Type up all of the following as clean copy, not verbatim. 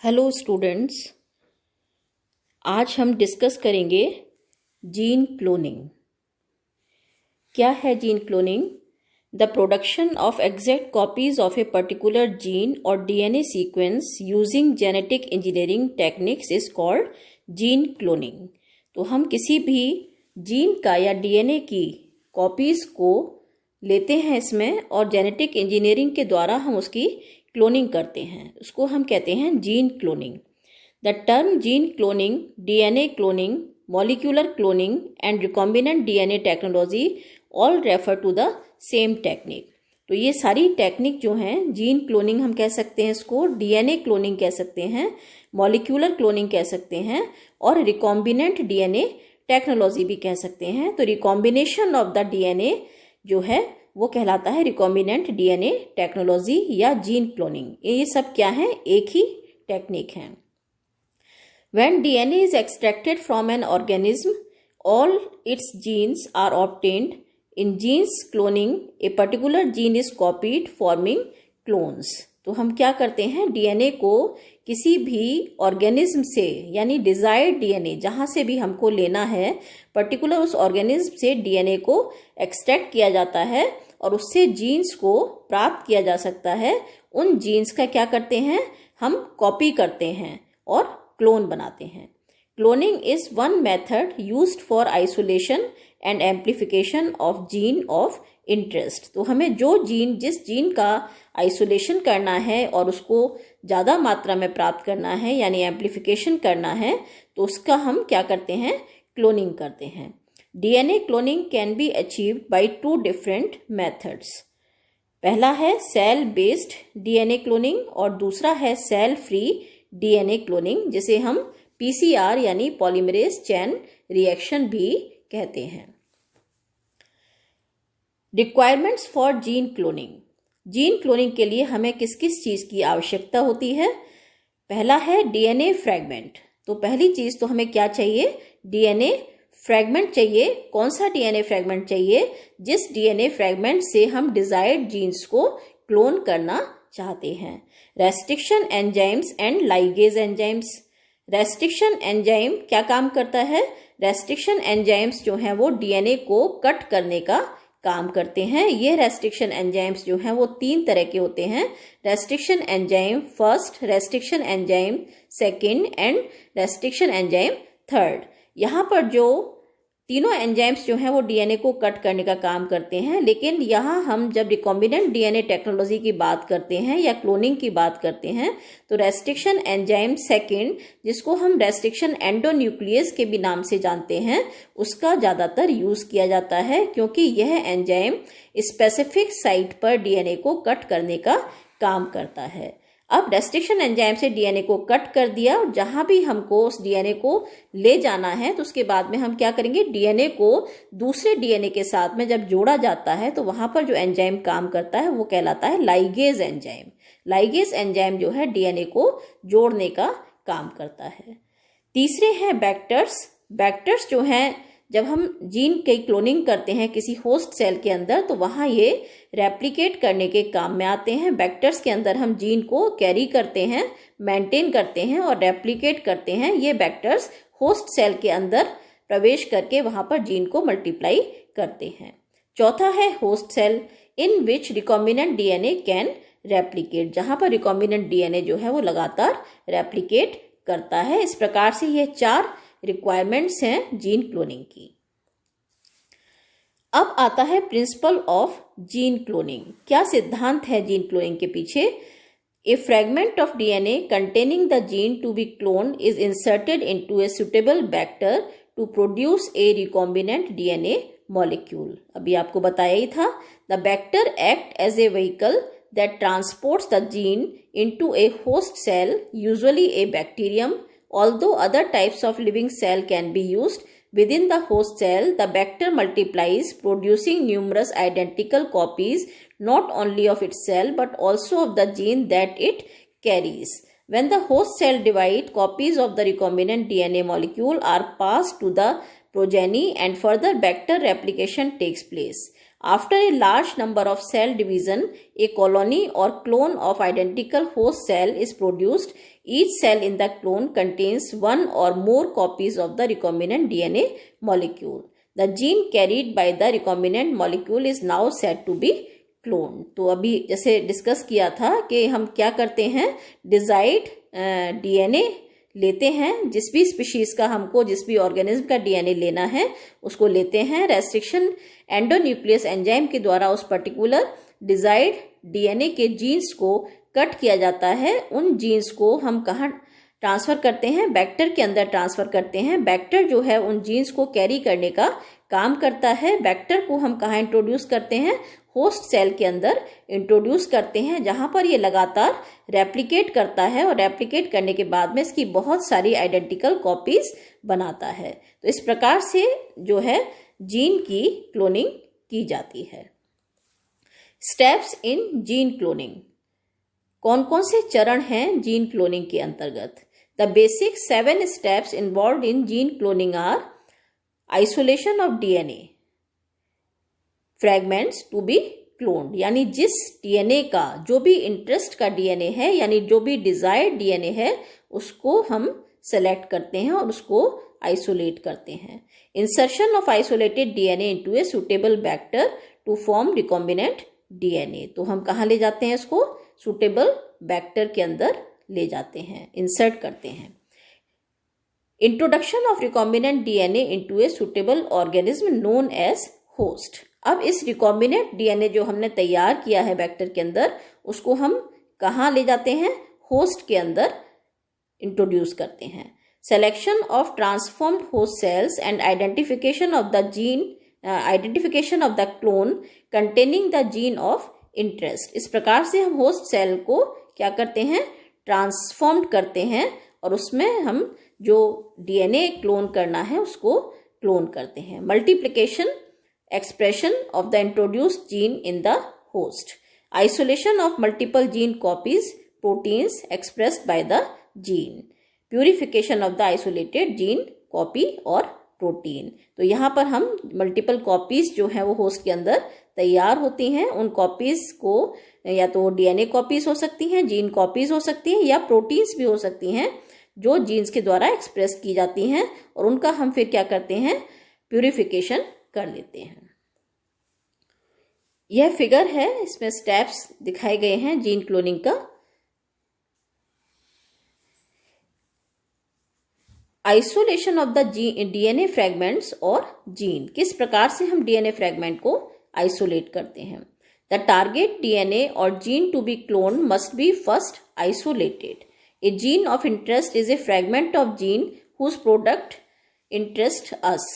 Hello students, आज हम discuss करेंगे जीन क्लोनिंग। क्या है gene cloning? The production of exact copies of a particular gene और DNA sequence using genetic engineering techniques is called gene cloning. तो हम किसी भी जीन का या डीएनए की कॉपीज को लेते हैं इसमें और जेनेटिक इंजीनियरिंग के द्वारा हम उसकी क्लोनिंग करते हैं, उसको हम कहते हैं gene cloning. The term gene cloning, DNA cloning, molecular cloning and recombinant DNA technology all refer to the same technique. तो ये सारी टेक्निक जो हैं, जीन क्लोनिंग हम कह सकते हैं इसको, डीएनए क्लोनिंग कह सकते हैं, मॉलिक्यूलर क्लोनिंग कह सकते हैं और रिकॉम्बिनेंट डीएनए टेक्नोलॉजी भी कह सकते हैं। तो रिकॉम्बिनेशन ऑफ द डीएनए जो है वो कहलाता है रिकॉम्बिनेंट डीएनए टेक्नोलॉजी या जीन क्लोनिंग। ये सब क्या है? एक ही टेक्निक है। When DNA is extracted from an organism, all its genes are obtained. In genes cloning, a particular gene is copied, forming clones. तो हम क्या करते हैं? डीएनए को किसी भी ऑर्गेनिज्म से, यानी डिजायर्ड डीएनए जहां से भी हमको लेना है, पर्टिकुलर उस ऑर्गेनिज्म से डीएनए को एक्सट्रैक्ट किया जाता है और उससे जीन्स को प्राप्त किया जा सकता है। उन जीन्स का क्या करते हैं? हम कॉपी करते हैं और क्लोन बनाते हैं। Cloning is one method used for isolation and amplification of gene of interest. तो हमें जो जीन, जिस जीन का आइसोलेशन करना है और उसको ज़्यादा मात्रा में प्राप्त करना है, यानी एम्प्लीफिकेशन करना है, तो उसका हम क्या करते हैं? क्लोनिंग करते हैं। DNA cloning can be achieved by two different methods. पहला है सेल बेस्ड डीएनए क्लोनिंग और दूसरा है सेल फ्री डीएनए क्लोनिंग, जिसे हम पीसीआर यानी पॉलीमरेज चेन रिएक्शन भी कहते हैं। Requirements for gene cloning. Gene cloning के लिए हमें किस किस चीज की आवश्यकता होती है? पहला है डीएनए फ्रैगमेंट। तो पहली चीज तो हमें क्या चाहिए? डीएनए फ्रैगमेंट चाहिए। कौन सा डीएनए फ्रैगमेंट चाहिए? जिस डीएनए फ्रैगमेंट से हम डिजायर्ड जीन्स को क्लोन करना चाहते हैं। Restriction enzymes and ligase enzymes. Restriction enzyme क्या काम करता है? रेस्ट्रिक्शन एंजाइम्स जो हैं वो डीएनए को कट करने का काम करते हैं। ये रेस्ट्रिक्शन एंजाइम्स जो हैं वो 3 तरह के होते हैं। Restriction enzyme first, restriction enzyme second and restriction enzyme third. यहाँ पर जो तीनों एंजाइम्स जो हैं वो डीएनए को कट करने का काम करते हैं, लेकिन यहाँ हम जब रिकॉम्बिनेंट डीएनए टेक्नोलॉजी की बात करते हैं या क्लोनिंग की बात करते हैं, तो रेस्ट्रिक्शन एंजाइम सेकंड, जिसको हम रेस्ट्रिक्शन एंडोन्यूक्लियस के भी नाम से जानते हैं, उसका ज्यादातर यूज किया जाता है, क्योंकि यह एंजाइम स्पेसिफिक साइट पर डीएनए को कट करने का काम करता है। अब रेस्ट्रिक्शन एंजाइम से डीएनए को कट कर दिया और जहां भी हमको उस डीएनए को ले जाना है, तो उसके बाद में हम क्या करेंगे? डीएनए को दूसरे डीएनए के साथ में जब जोड़ा जाता है, तो वहां पर जो एंजाइम काम करता है वो कहलाता है लाइगेज एंजाइम। लाइगेज एंजाइम जो है डीएनए को जोड़ने का काम करता है। तीसरे हैं बैक्टर्स। बैक्टर्स जो हैं, जब हम जीन की क्लोनिंग करते हैं किसी होस्ट सेल के अंदर, तो वहां ये रेप्लिकेट करने के काम में आते हैं। बैक्टर्स के अंदर हम जीन को कैरी करते हैं, मेंटेन करते हैं और रेप्लिकेट करते हैं। ये बैक्टर्स होस्ट सेल के अंदर प्रवेश करके वहां पर जीन को मल्टीप्लाई करते हैं। चौथा है host cell, in which recombinant DNA can replicate, जहां पर रिकॉम्बिनेंट डीएनए जो है वो लगातार रेप्लिकेट करता है। इस प्रकार से ये 4 रिक्वायरमेंट्स हैं जीन क्लोनिंग की। अब आता है प्रिंसिपल ऑफ जीन क्लोनिंग। क्या सिद्धांत है जीन क्लोनिंग के पीछे? A fragment of DNA containing the gene to be cloned is inserted into a suitable vector to produce a recombinant DNA molecule. अभी आपको बताया ही था, the vector act as a vehicle that transports the gene into a host cell, usually a bacterium. Although other types of living cell can be used, within the host cell, the bacter multiplies, producing numerous identical copies not only of itself but also of the gene that it carries. When the host cell divides, copies of the recombinant DNA molecule are passed to the progeny and further bacter replication takes place. After a large number of cell division, a colony or clone of identical host cell is produced. Each cell in the clone contains one or more copies of the recombinant DNA molecule. The gene carried by the recombinant molecule is now said to be cloned. तो अभी जैसे discuss किया था कि हम क्या करते हैं, डिजाइड DNA लेते हैं, जिस भी स्पीशीज का हमको जिस भी ऑर्गेनिज्म का डीएनए लेना है उसको लेते हैं, रेस्ट्रिक्शन एंडोन्यूक्लियस एंजाइम के द्वारा उस पर्टिकुलर डिजाइड डीएनए के जीन्स को कट किया जाता है। उन जीन्स को हम कहाँ ट्रांसफर करते हैं, बैक्टर के अंदर ट्रांसफर करते हैं। बैक्टर जो है उन जीन्स को कैरी करने का काम करता है। बैक्टर को हम कहाँ इंट्रोड्यूस करते हैं, होस्ट सेल के अंदर इंट्रोड्यूस करते हैं, जहां पर ये लगातार रेप्लिकेट करता है और रेप्लिकेट करने के बाद में इसकी बहुत सारी आइडेंटिकल कॉपीज बनाता है। तो इस प्रकार से जो है जीन की क्लोनिंग की जाती है। स्टेप्स इन जीन क्लोनिंग, कौन कौन से चरण हैं जीन क्लोनिंग के अंतर्गत? The basic 7 steps involve in gene cloning are isolation of DNA fragments to be cloned, यानी जिस डीएनए का जो भी इंटरेस्ट का डीएनए है, यानी जो भी डिजायर्ड डीएनए है, उसको हम सेलेक्ट करते हैं और उसको आइसोलेट करते हैं। Insertion of isolated DNA into a suitable vector to form recombinant DNA, तो हम कहाँ ले जाते हैं इसको, सुटेबल बैक्टर के अंदर ले जाते हैं, इंसर्ट करते हैं। Introduction of recombinant DNA into a suitable organism known as host. अब इस रिकॉम्बिनेंट डीएनए जो हमने तैयार किया है बैक्टर के अंदर, उसको हम कहाँ ले जाते हैं, होस्ट के अंदर इंट्रोड्यूस करते हैं। Selection of transformed host cells and identification of the gene, identification of the clone containing the gene of interest. इस प्रकार से हम होस्ट सेल को क्या करते हैं, ट्रांसफॉर्म्ड करते हैं और उसमें हम जो डीएनए क्लोन करना है उसको क्लोन करते हैं। Multiplication expression of the introduced gene in the host, isolation of multiple gene copies, proteins expressed by the gene, purification of the isolated gene copy और प्रोटीन। तो यहाँ पर हम मल्टीपल कॉपीज जो है वो होस्ट के अंदर तैयार होती हैं। उन कॉपीज को या तो डीएनए कॉपीज हो सकती हैं, जीन कॉपीज हो सकती हैं, या प्रोटीन्स भी हो सकती हैं जो जीन्स के द्वारा एक्सप्रेस की जाती हैं, और उनका हम फिर क्या करते हैं, प्यूरिफिकेशन कर लेते हैं। यह फिगर है, इसमें स्टेप्स दिखाए गए हैं जीन क्लोनिंग का। Isolation of the DNA fragments और जीन, किस प्रकार से हम डीएनए फ्रैगमेंट को आइसोलेट करते हैं। द टारगेट डीएनए और gene to be clone must be first isolated. A gene of interest is a fragment of gene whose product interest us.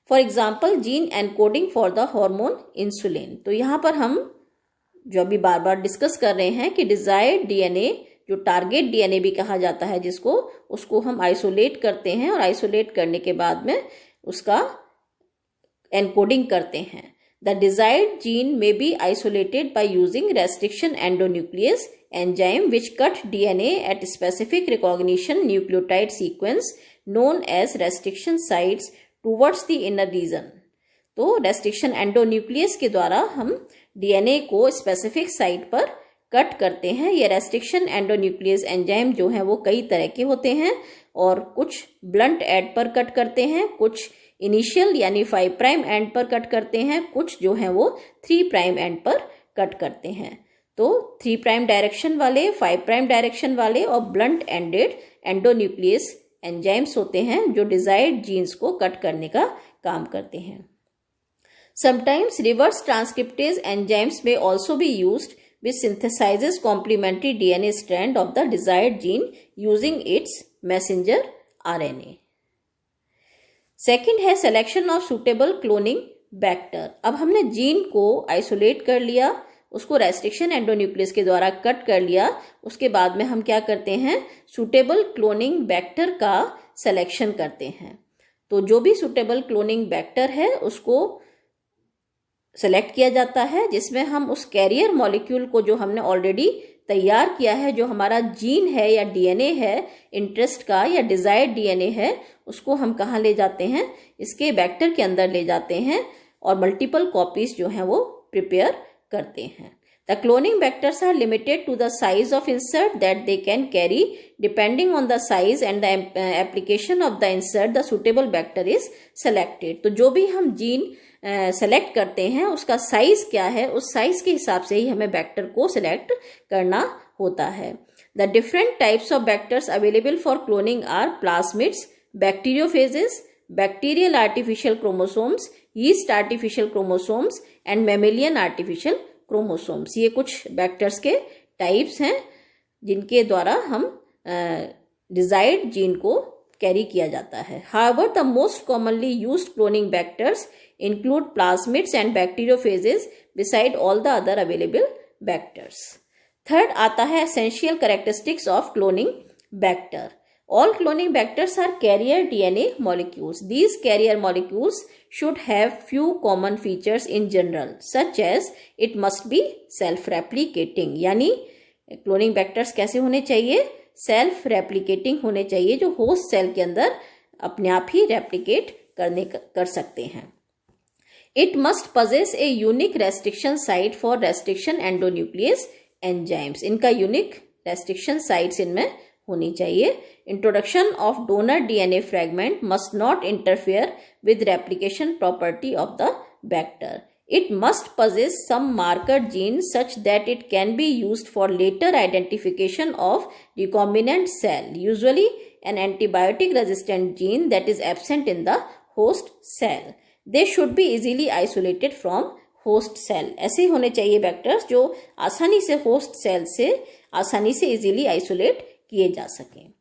For example gene encoding for the hormone insulin. तो यहाँ पर हम जो अभी बार बार discuss कर रहे हैं कि डिजायर्ड डीएनए, जो टारगेट डीएनए भी कहा जाता है जिसको, उसको हम आइसोलेट करते हैं और आइसोलेट करने के बाद में उसका एनकोडिंग करते हैं। The desired gene may be isolated by using restriction endonuclease enzyme which cut DNA at specific recognition nucleotide sequence known as restriction sites towards the inner region. तो रेस्ट्रिक्शन एंडोन्यूक्लियस के द्वारा हम डीएनए को specific site पर cut करते हैं। ये restriction endonuclease enzyme जो है वो कई तरह के होते हैं, और कुछ ब्लंट एंड पर कट करते हैं, कुछ इनिशियल यानी 5 प्राइम एंड पर कट करते हैं, कुछ जो है वो 3 प्राइम एंड पर कट करते हैं। तो 3 प्राइम डायरेक्शन वाले, 5 प्राइम डायरेक्शन वाले और ब्लंट एंडेड एंडोन्यूक्लियस एंजाइम्स होते हैं जो डिजायर्ड जीन्स को कट करने का काम करते हैं। समटाइम्स रिवर्स ट्रांसक्रिप्टेज एंजाइम्स में also be used which synthesizes complementary DNA strand of the desired gene using its messenger RNA. Second है सिलेक्शन ऑफ सुटेबल क्लोनिंग बैक्टर। अब हमने जीन को आइसोलेट कर लिया, उसको रेस्ट्रिक्शन एंडोन्यूक्लियस के द्वारा कट कर लिया, उसके बाद में हम क्या करते हैं, सुटेबल क्लोनिंग बैक्टर का सिलेक्शन करते हैं। तो जो भी सुटेबल क्लोनिंग बैक्टर है उसको सेलेक्ट किया जाता है, जिसमें हम उस कैरियर मॉलिक्यूल को जो हमने ऑलरेडी तैयार किया है, जो हमारा जीन है या डीएनए है इंटरेस्ट का या डिजायर्ड डीएनए है, उसको हम कहाँ ले जाते हैं, इसके बैक्टर के अंदर ले जाते हैं और मल्टीपल कॉपीज जो हैं वो प्रिपेयर करते हैं। The cloning vectors are limited to the size of insert that they can carry. Depending on the size and the application of the insert, the suitable vector is selected. तो जो भी हम gene select करते हैं उसका size क्या है, उस साइज के हिसाब से ही हमें वेक्टर को सिलेक्ट करना होता है। The different types of vectors available for cloning are plasmids, bacteriophages, bacterial artificial chromosomes, yeast artificial chromosomes and mammalian artificial chromosomes। ये कुछ वेक्टर्स के टाइप्स हैं जिनके द्वारा हम डिजायर्ड जीन को कैरी किया जाता है। However, the most commonly used cloning vectors include plasmids and bacteriophages beside all the other available vectors। Third आता है essential characteristics of cloning vector। All cloning vectors are carrier DNA molecules. These carrier molecules should have few common features in general, such as it must be self-replicating। यानी cloning vectors कैसे होने चाहिए? self-replicating होने चाहिए, जो host cell के अंदर अपने आप ही replicate कर सकते हैं। It must possess a unique restriction site for restriction endonuclease enzymes। इनका unique restriction sites इनमें होनी चाहिए। Introduction of donor DNA fragment must not interfere with replication property of the vector. It must possess some marker gene such that it can be used for later identification of recombinant cell, usually an antibiotic resistant gene that is absent in the host cell. They should be easily isolated from host cell। ऐसे होने चाहिए vectors जो आसानी से host cell से आसानी से easily isolate किए जा सकें।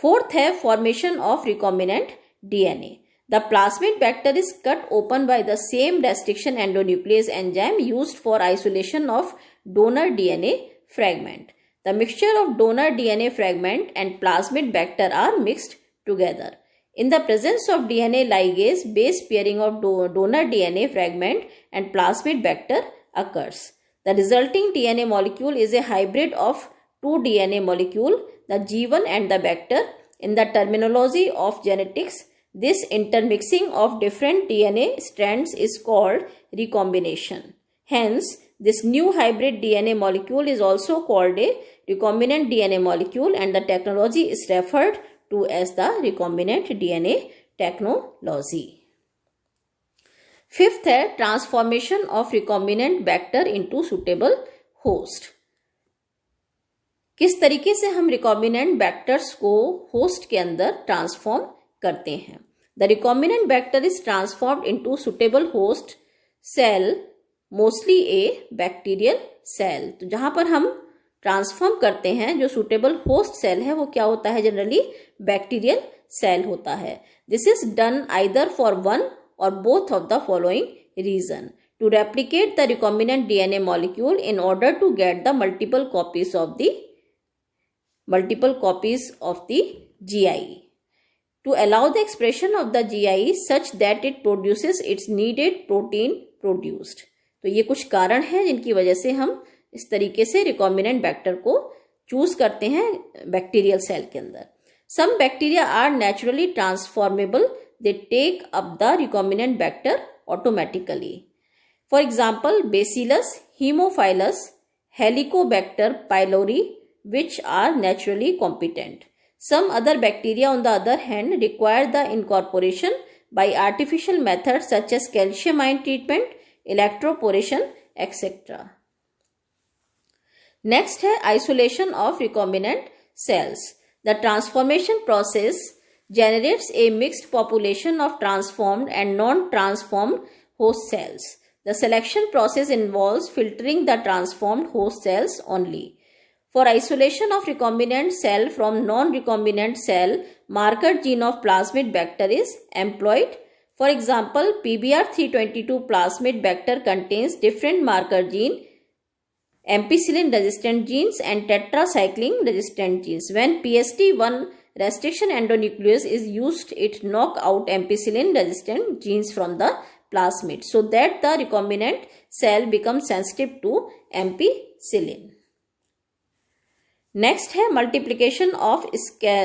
फोर्थ है formation of recombinant DNA. The plasmid vector is cut open by the same restriction endonuclease enzyme used for isolation of donor DNA fragment. The mixture of donor DNA fragment and plasmid vector are mixed together. In the presence of DNA ligase, base pairing of donor DNA fragment and plasmid vector occurs. The resulting DNA molecule is a hybrid of two DNA molecules, the G1 and the vector. In the terminology of genetics, this intermixing of different DNA strands is called recombination. Hence, this new hybrid DNA molecule is also called a recombinant DNA molecule, and the technology is referred to as the recombinant DNA technology। Fifth है transformation of recombinant vector into suitable host. किस तरीके से हम recombinant vectors को host के अंदर transform करते हैं। The recombinant vector is transformed into suitable host cell, mostly a bacterial cell. तो जहां पर हम ट्रांसफॉर्म करते हैं, जो सुटेबल होस्ट सेल है वो क्या होता है, जनरली बैक्टीरियल सेल होता है। This is done either for one or both of the following reason: to replicate the recombinant DNA molecule in order to get the multiple copies of the GI, to allow the expression of the GI such that it produces its needed protein produced। तो ये कुछ कारण हैं जिनकी वजह से हम इस तरीके से रिकॉम्बिनेंट वेक्टर को चूज करते हैं बैक्टीरियल सेल के अंदर। Some bacteria are naturally transformable, they take up the recombinant vector automatically. For example Bacillus, Haemophilus, Helicobacter pylori, which are naturally competent. Some other bacteria on the other hand require the incorporation by artificial methods such as calcium ion treatment, electroporation, etc. Next है isolation of recombinant cells. The transformation process generates a mixed population of transformed and non-transformed host cells. The selection process involves filtering the transformed host cells only. For isolation of recombinant cell from non-recombinant cell, marker gene of plasmid vector is employed. For example, PBR322 plasmid vector contains different marker gene, ampicillin resistant genes and tetracycline resistant genes. When PST1 restriction endonuclease is used, it knock out ampicillin resistant genes from the plasmid so that the recombinant cell becomes sensitive to ampicillin. Next है multiplication of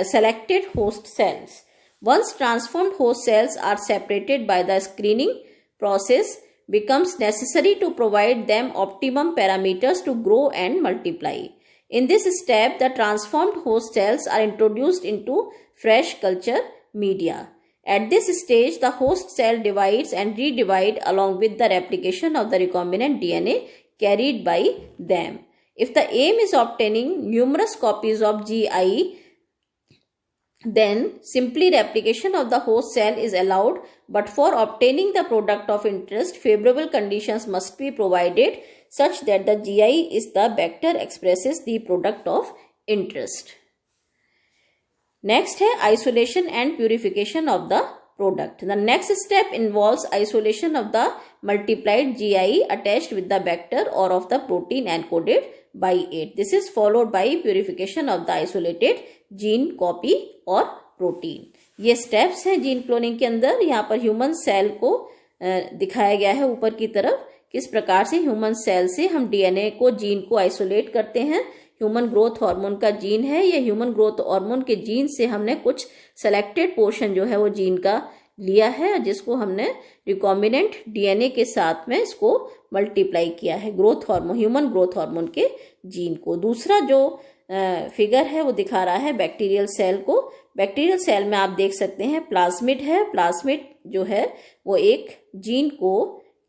selected host cells. Once transformed host cells are separated by the screening process becomes necessary to provide them optimum parameters to grow and multiply. In this step, the transformed host cells are introduced into fresh culture media. At this stage, the host cell divides and redivides along with the replication of the recombinant DNA carried by them. If the aim is obtaining numerous copies of GI, then simply replication of the host cell is allowed, but for obtaining the product of interest, favorable conditions must be provided such that the GI is the vector expresses the product of interest. Next है isolation and purification of the product. The next step involves isolation of the multiplied GI attached with the vector or of the protein encoded by it. This is followed by purification of the isolated gene copy और protein. ये steps हैं gene cloning के अंदर. यहाँ पर human cell को दिखाया गया है ऊपर की तरफ, किस प्रकार से ह्यूमन सेल से हम डीएनए को, जीन को आइसोलेट करते हैं. ह्यूमन ग्रोथ हार्मोन का जीन है. ये ह्यूमन ग्रोथ हार्मोन के जीन से हमने कुछ सेलेक्टेड पोर्शन जो है वो जीन का लिया है, जिसको हमने रिकॉम्बिनेंट डीएनए के साथ में इसको मल्टीप्लाई किया है growth hormone, human growth hormone के जीन को. दूसरा जो फिगर है वो दिखा रहा है बैक्टीरियल सेल को. बैक्टीरियल सेल में आप देख सकते हैं प्लाज्मिड है. प्लाज्मिड जो है वो एक जीन को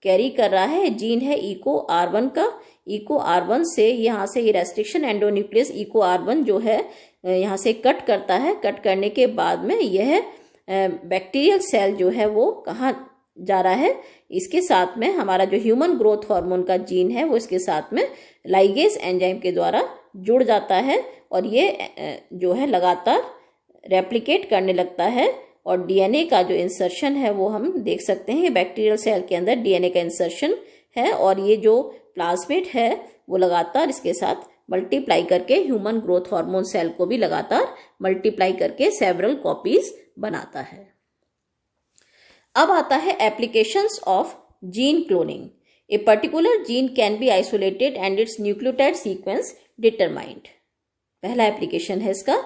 कैरी कर रहा है. जीन है इको R1 का. इको R1 से यहाँ से ये रेस्ट्रिक्शन एंडोन्यूक्लियस इको R1 जो है यहाँ से कट करता है. कट करने के बाद में यह बैक्टीरियल सेल जो है वो कहाँ जा रहा है, इसके साथ में हमारा जो ह्यूमन ग्रोथ हार्मोन का जीन है वो इसके साथ में लाइगेज एंजाइम के द्वारा जुड़ जाता है और ये जो है लगातार रेप्लिकेट करने लगता है. और डीएनए का जो इंसर्शन है वो हम देख सकते हैं. ये बैक्टीरियल सेल के अंदर डीएनए का इंसर्शन है और ये जो प्लाज्मिड है वो लगातार इसके साथ मल्टीप्लाई करके ह्यूमन ग्रोथ हार्मोन सेल को भी लगातार मल्टीप्लाई करके सेवरल कॉपीज बनाता है. अब आता है applications of gene cloning. A particular gene can be isolated and its nucleotide sequence determined. पहला एप्लीकेशन है इसका.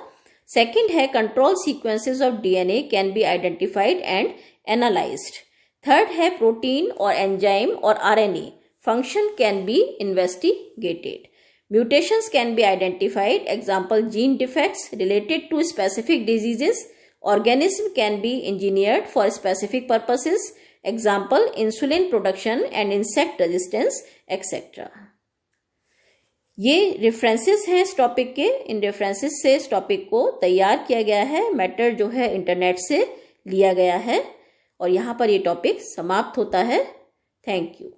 सेकंड है control sequences of DNA can be identified and analysed. Third है प्रोटीन और एंजाइम और RNA function can be investigated. Mutations can be identified. Example gene defects related to specific diseases. Organism can be engineered for specific purposes. Example, insulin production and insect resistance, etc. ये references हैं इस topic के. इन references से इस topic को तैयार किया गया है. मैटर जो है इंटरनेट से लिया गया है और यहाँ पर ये टॉपिक समाप्त होता है. Thank you.